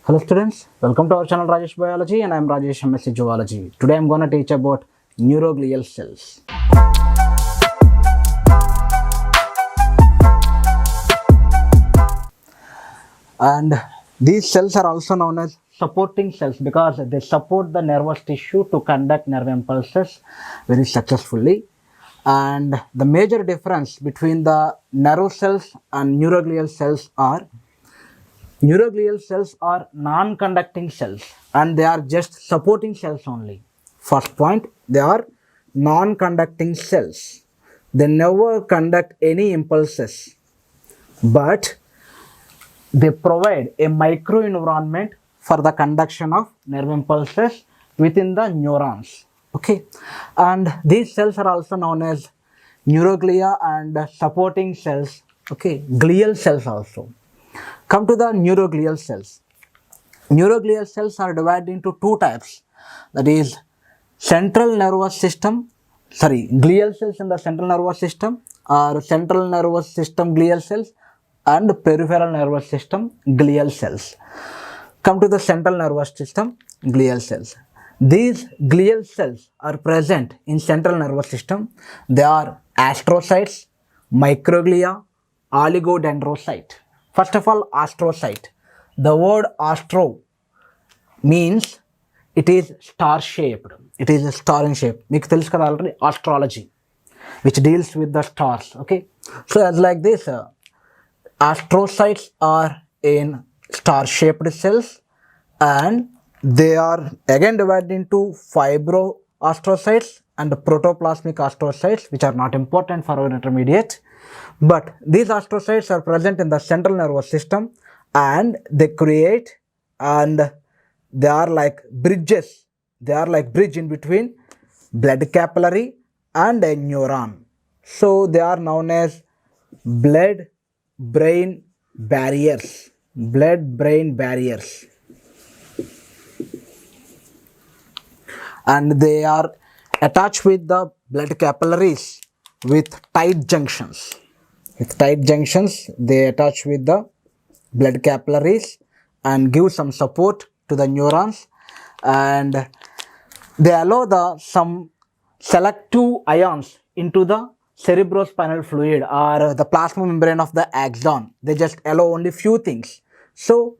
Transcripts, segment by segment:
Hello students, welcome to our channel Rajesh Biology and I am Rajesh MSc Zoology. Today I am going to teach about neuroglial cells. And these cells are also known as supporting cells because they support the nervous tissue to conduct nerve impulses very successfully. And the major difference between the nerve cells and neuroglial cells are neuroglial cells are non-conducting cells and they are just supporting cells only. First point, they are non-conducting cells. They never conduct any impulses, but they provide a microenvironment for the conduction of nerve impulses within the neurons. Okay, and these cells are also known as neuroglia and supporting cells. Okay, glial cells also. Come to the neuroglial cells. Neuroglial cells are divided into two types, that is central nervous system, glial cells in the central nervous system or central nervous system glial cells and peripheral nervous system glial cells. Come to the central nervous system glial cells. These glial cells are present in central nervous system. They are astrocytes, microglia, oligodendrocyte. First of all, astrocyte. The word astro means it is star shaped. It is a star in shape. మీకు తెలుసు కదా already astrology, which deals with the stars. Okay, so as like this, astrocytes are in star shaped cells and they are again divided into fibroastrocytes and protoplasmic astrocytes, which are not important for our intermediate. But these astrocytes are present in the central nervous system and they create and they are like bridges. They are like bridge in between blood capillary and a neuron. So they are known as blood brain barriers. Blood brain barriers. And they are attached with the blood capillaries with tight junctions. With tight junctions, they attach with the blood capillaries and give some support to the neurons, and they allow some selective ions into the cerebrospinal fluid or the plasma membrane of the axon. They just allow only few things. So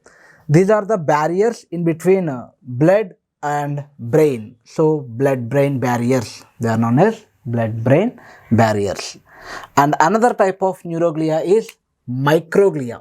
these are the barriers in between blood and brain. So blood brain barriers, they are known as blood brain barriers. And another type of neuroglia is microglia.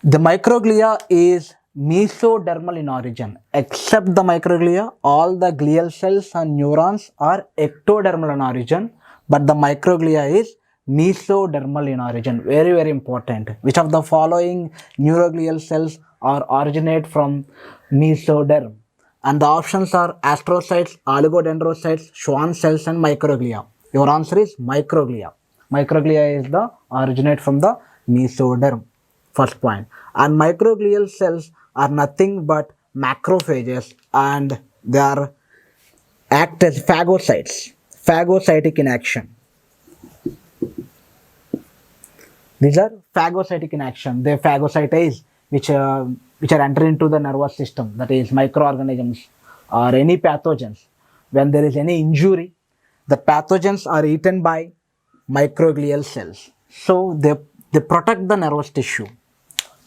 The microglia is mesodermal in origin. Except the microglia, all the glial cells and neurons are ectodermal in origin, but the microglia is mesodermal in origin. Very, very important. Which of the following neuroglial cells are originate from mesoderm? And the options are astrocytes, oligodendrocytes, Schwann cells and microglia. Your answer is microglia. Microglia is the originate from the mesoderm. First point. And microglial cells are nothing but macrophages and they are act as phagocytes. Phagocytic in action. These are phagocytic in action. They phagocytize which are enter into the nervous system, that is microorganisms or any pathogens. When there is any injury, the pathogens are eaten by microglial cells. So they protect the nervous tissue.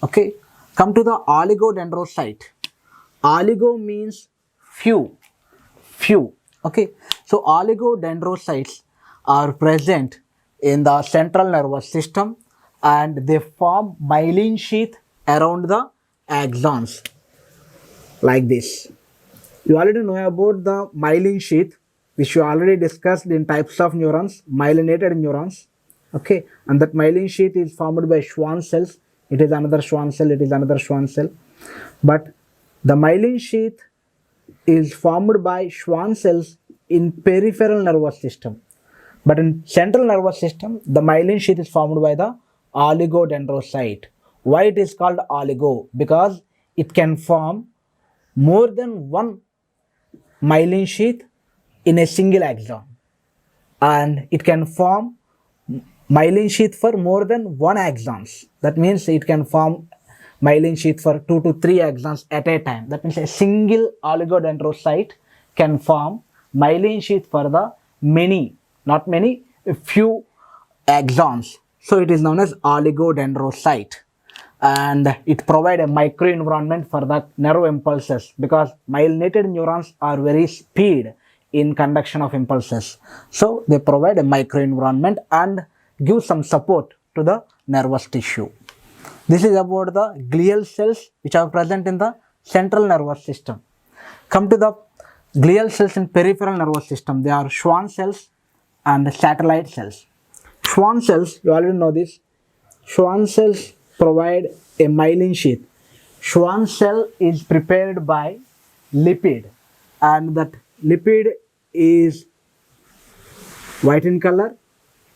Okay, come to the oligodendrocyte. Oligo means few. Okay, so oligodendrocytes are present in the central nervous system and they form myelin sheath around the axons like this. You already know about the myelin sheath, which you already discussed in types of neurons, myelinated neurons. Okay, and that myelin sheath is formed by Schwann cells. It is another Schwann cell, it is another Schwann cell. But the myelin sheath is formed by Schwann cells in peripheral nervous system. But in central nervous system, the myelin sheath is formed by the oligodendrocyte. Why it is called oligo? Because it can form more than one myelin sheath in a single axon. And it can form myelin sheath for more than one axons. That means it can form myelin sheath for 2 to 3 axons at a time. That means a single oligodendrocyte can form myelin sheath for the many, not many, a few axons. So it is known as oligodendrocyte, and it provides a microenvironment for the nerve impulses because myelinated neurons are very speed in conduction of impulses. So they provide a microenvironment and give some support to the nervous tissue. This is about the glial cells which are present in the central nervous system. Come to the glial cells in peripheral nervous system. They are Schwann cells and satellite cells. Schwann cells, you already know this. Schwann cells provide a myelin sheath. Schwann cell is prepared by lipid, and that lipid is white in color,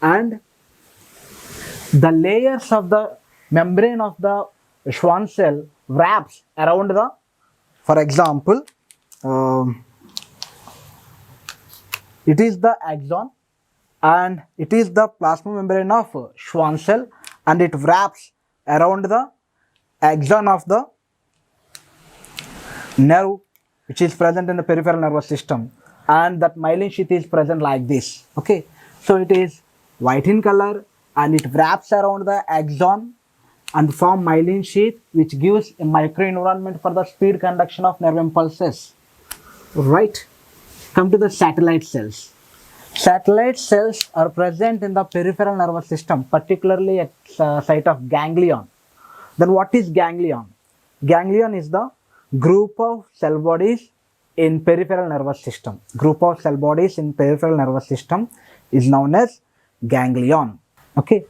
and the layers of the membrane of the Schwann cell wraps around the, for example, it is the axon and it is the plasma membrane of Schwann cell, and it wraps around the axon of the nerve which is present in the peripheral nervous system, and that myelin sheath is present like this. Okay, so it is white in color and it wraps around the axon and form myelin sheath which gives a microenvironment for the speed conduction of nerve impulses. Right, come to the satellite cells. Satellite cells are present in the peripheral nervous system, particularly at site of ganglion. Then what is ganglion? Ganglion is the group of cell bodies in peripheral nervous system. Group of cell bodies in peripheral nervous system is known as ganglion. Okay,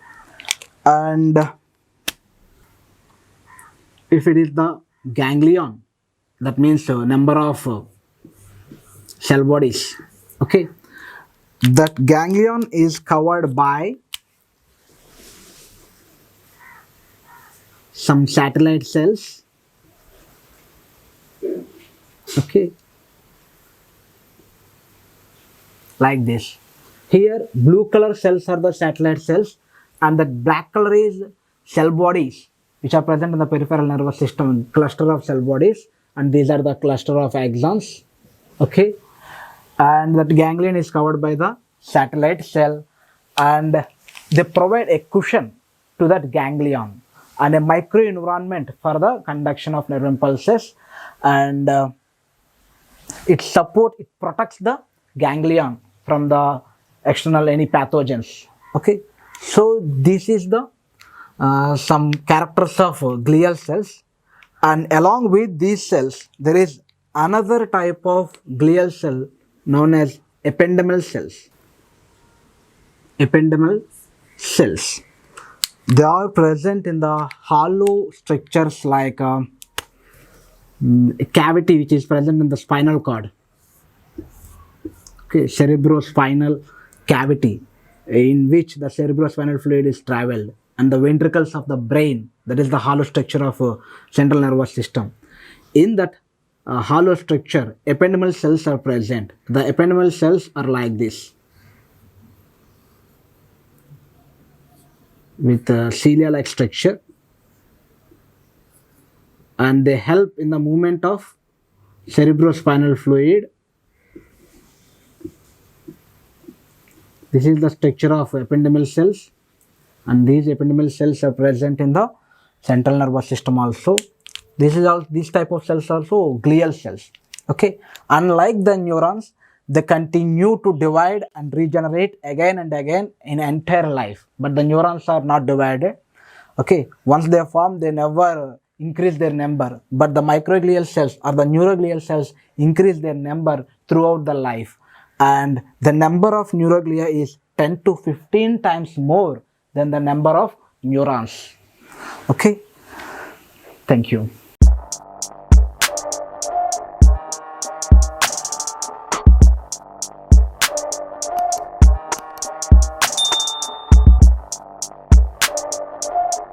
and if it is the ganglion, that means number of cell bodies. Okay, that ganglion is covered by some satellite cells. Okay, like this. Here blue color cells are the satellite cells, and that black color is cell bodies which are present in the peripheral nervous system, cluster of cell bodies, and these are the cluster of axons. Okay, and that ganglion is covered by the satellite cell, and they provide a cushion to that ganglion and a microenvironment for the conduction of nerve impulses, and it protects the ganglion from the external any pathogens. Okay, so this is the some characters of glial cells, and along with these cells there is another type of glial cell known as ependymal cells. Ependymal cells, they are present in the hollow structures like a cavity which is present in the spinal cord. Okay, cerebrospinal cavity in which the cerebrospinal fluid is traveled, and the ventricles of the brain, that is the hollow structure of central nervous system. In that hollow structure, ependymal cells are present. The ependymal cells are like this, with a cilia-like structure, and they help in the movement of cerebrospinal fluid. This is the structure of ependymal cells, and these ependymal cells are present in the central nervous system also. These type of cells are also glial cells. Okay, unlike the neurons, they continue to divide and regenerate again and again in entire life, but the neurons are not divided. Okay, once they form, they never increase their number, but the microglial cells or the neuroglial cells increase their number throughout the life, and the number of neuroglia is 10 to 15 times more than the number of neurons. Okay, thank you.